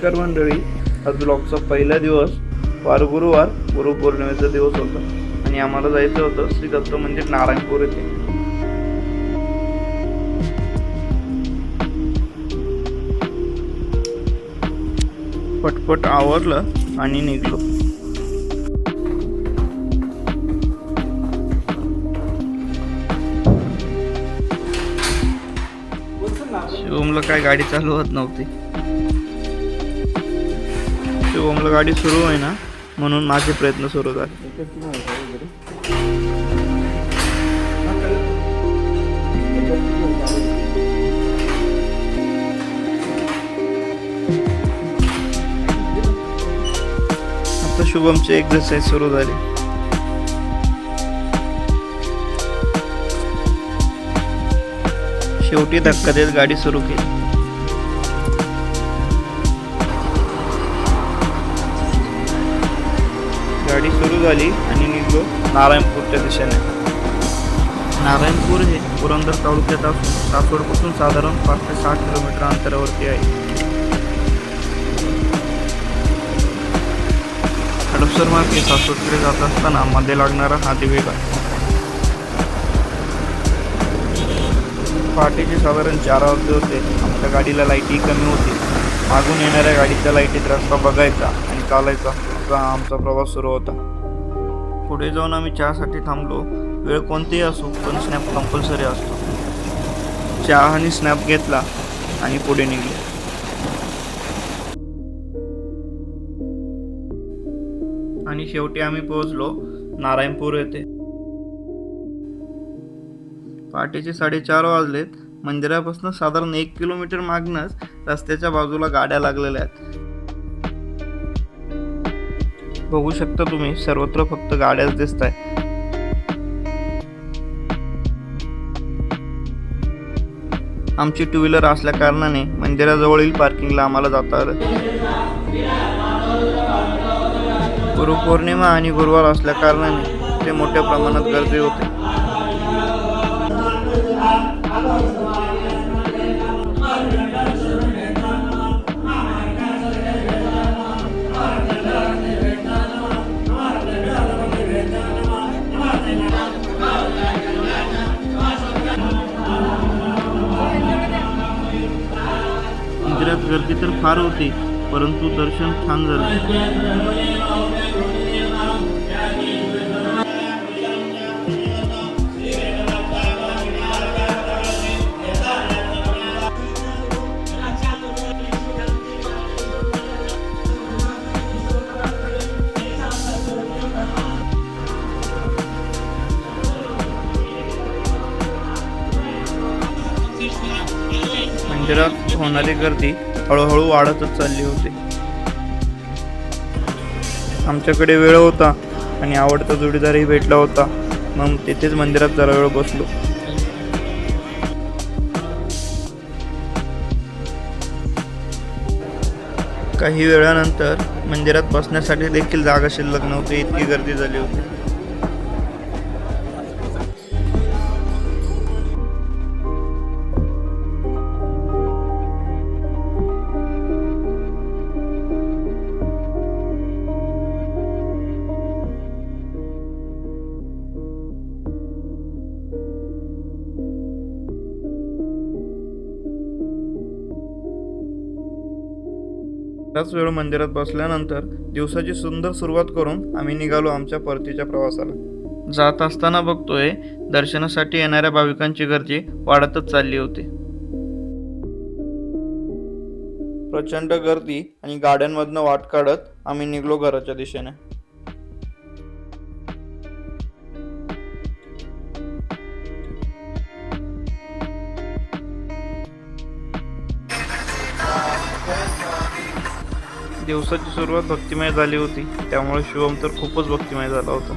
नमस्कार मंडळी, आज ब्लॉगचा पहिला दिवस वार गुरुवार, गुरुपौर्णिमेचा दिवस होता आणि आम्हाला जायचं होतं श्री दत्त मंदिर नारायणपूर येथे. पटपट आवरलं आणि निघलो. शिवमला काय गाडी चालू होत नव्हती. शिवमला गाडी सुरू आहे ना, म्हणून माझे प्रयत्न सुरू झाले. आता शुभमची एक्सरसाइज सुरू झाली. शेवटी धक्का देत गाडी सुरू केली. गाडी सुरू झाली आणि निघलो नारायणपूरच्या दिशेने. नारायणपूर हे पुरंदर तालुक्यात असून सासवडपासून साधारण 5 ते 6 किलोमीटर अंतरावरती आहे. हडपसर मार्गे सासवडकडे जात असताना मध्ये लागणारा हा दिवेघाट. पहाटेचे साधारण 4 वाजले होते. आमच्या गाडीला लाईटही कमी होती. मागून येणाऱ्या गाडीच्या लाईटीत रस्ता बघायचा आणि चालायचा, असा आमचा प्रवास सुरू होता. पुढे जाऊन आम्ही चहासाठी थांबलो. वेळ कोणतीही असो, पण स्नॅप कंपल्सरी असतो. चहा आणि स्नॅप घेतला आणि पुढे निघलो. आणि शेवटी आम्ही पोहोचलो नारायणपूर येथे. पहाटेचे 4:30 वाजलेत. मंदिरापासून साधारण 1 किलोमीटर मागणंच रस्त्याच्या बाजूला गाड्या लागलेल्या आहेत. बघू शकता तुम्ही, सर्वत्र फक्त गाड्याच दिसत आहेत. आमची 2 व्हीलर असल्या कारणाने मंदिराजवळील पार्किंगला आम्हाला जाता आलं. गुरुपौर्णिमा आणि गुरुवार असल्या कारणाने ते मोठ्या प्रमाणात गर्दी होते. मंदिरात गर्दी तर फार होती, परंतु दर्शन छान झालं. मंदिरात होणारी गर्दी हळूहळू वाढतच चालली होती. आमच्याकडे वेळ होता आणि आवडता जोडीदारही भेटला होता, मग तिथेच मंदिरात जरा वेळ बसलो. काही वेळानंतर मंदिरात बसण्यासाठी देखील जागा शिल्लक नव्हती, इतकी गर्दी झाली होती. त्याच वेळ मंदिरात बसल्यानंतर दिवसाची सुंदर सुरुवात करून आम्ही निघालो आमच्या परतीच्या प्रवासाला. जात असताना बघतोय, दर्शनासाठी येणाऱ्या भाविकांची गर्दी वाढतच चालली होती. प्रचंड गर्दी आणि गाड्यांमधनं वाट काढत आम्ही निघलो घराच्या दिशेने. दिवसाची सुरुवात भक्तिमय झाली होती, त्यामुळे शिवम तर खूपच भक्तिमय झाला होता.